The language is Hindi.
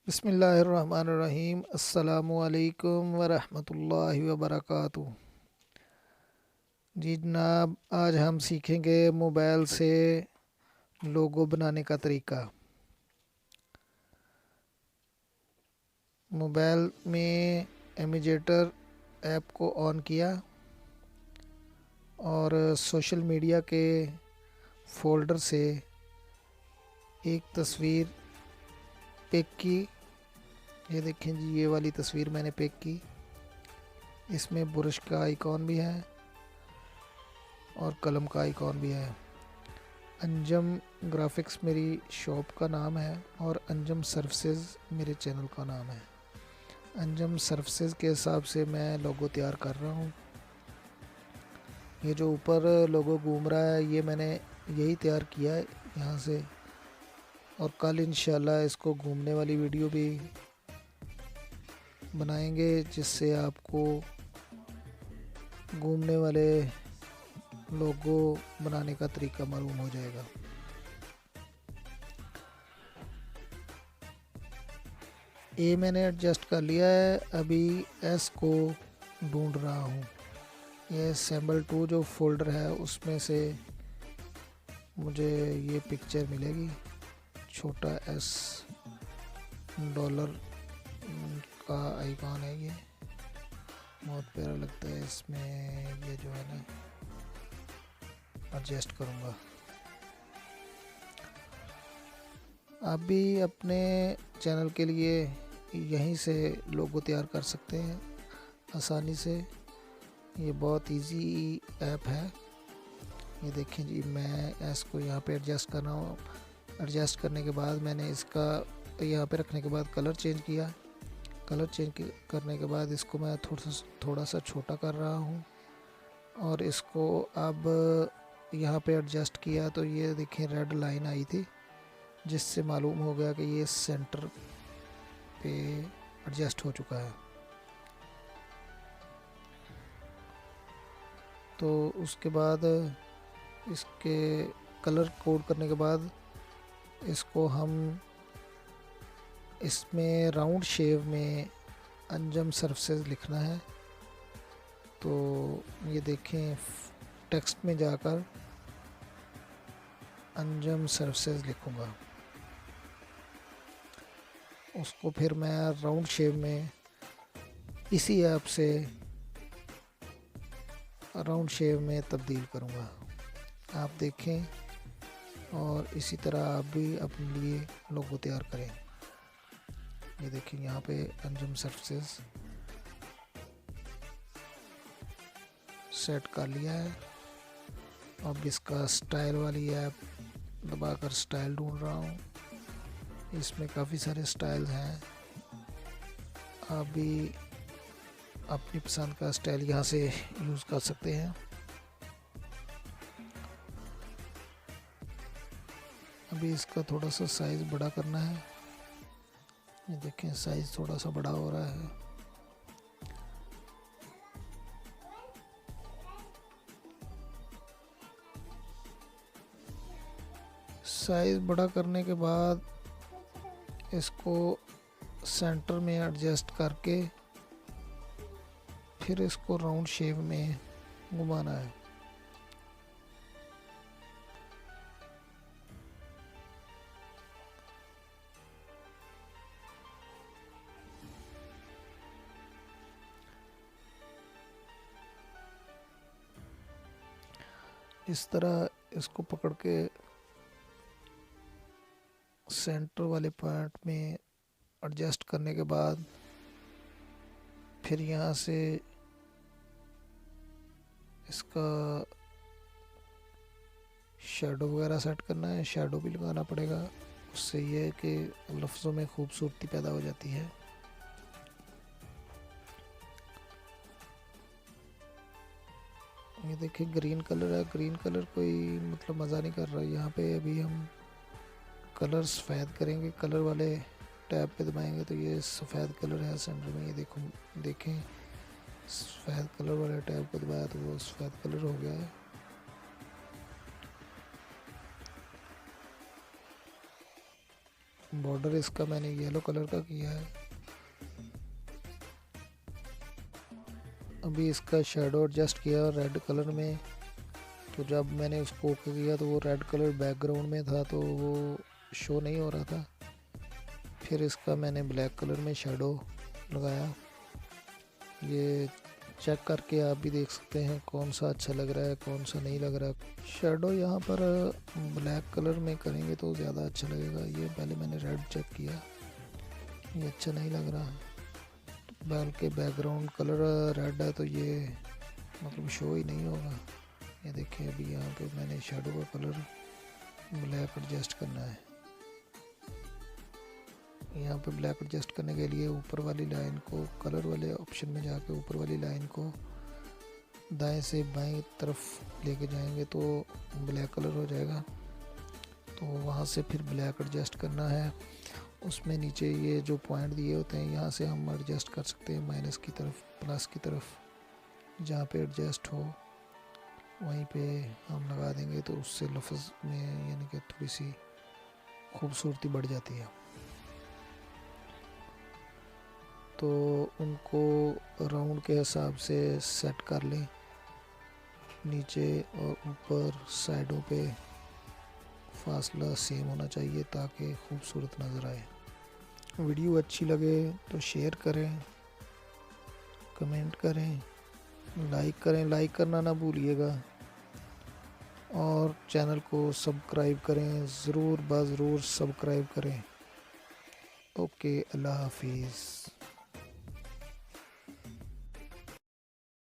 बिस्मिल्लाहिर्रहमानिर्रहीम। अस्सलामुअलैकुम वरहमतुल्लाहि वबरकातुहू। जी जनाब, आज हम सीखेंगे मोबाइल से लोगो बनाने का तरीका। मोबाइल में इमेजेटर ऐप को ऑन किया और सोशल मीडिया के फ़ोल्डर से एक तस्वीर पिक की। ये देखें जी, ये वाली तस्वीर मैंने पिक की। इसमें ब्रश का आइकॉन भी है और कलम का आइकॉन भी है। अंजम ग्राफिक्स मेरी शॉप का नाम है और अंजम सर्विसेज मेरे चैनल का नाम है। अंजम सर्विसेज के हिसाब से मैं लोगो तैयार कर रहा हूँ। ये जो ऊपर लोगो घूम रहा है, ये मैंने यही तैयार किया है यहाँ से, और कल इंशाल्लाह इसको घूमने वाली वीडियो भी बनाएंगे, जिससे आपको घूमने वाले लोगो बनाने का तरीका मालूम हो जाएगा। ये मैंने एडजस्ट कर लिया है। अभी एस को ढूंढ रहा हूँ। ये सैम्बल 2 जो फोल्डर है उसमें से मुझे ये पिक्चर मिलेगी। छोटा एस डॉलर का आइकॉन है। ये बहुत प्यारा लगता है। इसमें ये जो है ना, एडजस्ट करूँगा। आप भी अपने चैनल के लिए यहीं से लोगो तैयार कर सकते हैं आसानी से। ये बहुत इजी ऐप है। ये देखें जी, मैं इसको यहाँ पे एडजस्ट कर रहा हूँ। एडजस्ट करने के बाद मैंने इसका यहाँ पे रखने के बाद कलर चेंज किया। कलर चेंज करने के बाद इसको मैं थोड़ा सा छोटा कर रहा हूँ और इसको अब यहाँ पे एडजस्ट किया तो ये देखें रेड लाइन आई थी, जिससे मालूम हो गया कि ये सेंटर पे एडजस्ट हो चुका है। तो उसके बाद इसके कलर कोड करने के बाद इसको हम इसमें राउंड शेप में अंजम सर्विसेज लिखना है। तो ये देखें, टेक्स्ट में जाकर अंजम सर्विसेज लिखूँगा। उसको फिर मैं राउंड शेप में इसी ऐप से राउंड शेप में तब्दील करूँगा। आप देखें और इसी तरह आप भी अपने लिए लोगो तैयार करें। ये देखें, यहाँ पे अंजुम सर्विसेज सेट कर लिया है। अब इसका स्टाइल वाली ऐप दबाकर स्टाइल ढूंढ रहा हूँ। इसमें काफ़ी सारे स्टाइल हैं। आप भी अपनी पसंद का स्टाइल यहाँ से यूज़ कर सकते हैं। अभी इसका थोड़ा सा साइज़ बड़ा करना है। ये देखें, साइज़ थोड़ा सा बड़ा हो रहा है। साइज़ बड़ा करने के बाद इसको सेंटर में एडजस्ट करके फिर इसको राउंड शेप में घुमाना है। इस तरह इसको पकड़ के सेंटर वाले पॉइंट में एडजस्ट करने के बाद फिर यहाँ से इसका शेडो वगैरह सेट करना है। शेडो भी लगाना पड़ेगा, उससे ये है कि लफ्ज़ों में खूबसूरती पैदा हो जाती है। ये देखिए, ग्रीन कलर है। ग्रीन कलर कोई मतलब मज़ा नहीं कर रहा। यहाँ पे अभी हम कलर सफ़ेद करेंगे। कलर वाले टैब पे दबाएंगे तो ये सफ़ेद कलर है सेंटर में। ये देखें, सफ़ेद कलर वाले टैब को दबाया तो वो सफ़ेद कलर हो गया है। बॉर्डर इसका मैंने येलो कलर का किया है। अभी इसका शेडो एडजस्ट किया रेड कलर में, तो जब मैंने उसको ओके किया तो वो रेड कलर बैकग्राउंड में था तो वो शो नहीं हो रहा था। फिर इसका मैंने ब्लैक कलर में शेडो लगाया। ये चेक करके आप भी देख सकते हैं कौन सा अच्छा लग रहा है कौन सा नहीं लग रहा है। शेडो यहाँ पर ब्लैक कलर में करेंगे तो ज़्यादा अच्छा लगेगा। ये पहले मैंने रेड चेक किया, ये अच्छा नहीं लग रहा, बल्कि बैकग्राउंड कलर रेड है तो ये मतलब शो ही नहीं होगा। ये देखिए अभी यहाँ पे मैंने शेडो का कलर ब्लैक एडजस्ट करना है। यहाँ पे ब्लैक एडजस्ट करने के लिए ऊपर वाली लाइन को कलर वाले ऑप्शन में जाके ऊपर वाली लाइन को दाएं से बाएं तरफ लेके जाएंगे तो ब्लैक कलर हो जाएगा। तो वहाँ से फिर ब्लैक एडजस्ट करना है। उसमें नीचे ये जो पॉइंट दिए होते हैं यहाँ से हम एडजस्ट कर सकते हैं माइनस की तरफ प्लस की तरफ, जहाँ पे एडजस्ट हो वहीं पे हम लगा देंगे तो उससे लफ्ज़ में यानी कि थोड़ी सी खूबसूरती बढ़ जाती है। तो उनको राउंड के हिसाब से सेट कर लें, नीचे और ऊपर साइडों पे फासला सेम होना चाहिए ताकि खूबसूरत नज़र आए। वीडियो अच्छी लगे तो शेयर करें, कमेंट करें, लाइक करें, लाइक करना ना भूलिएगा और चैनल को सब्सक्राइब करें, ज़रूर सब्सक्राइब करें। ओके, अल्लाह हाफिज़।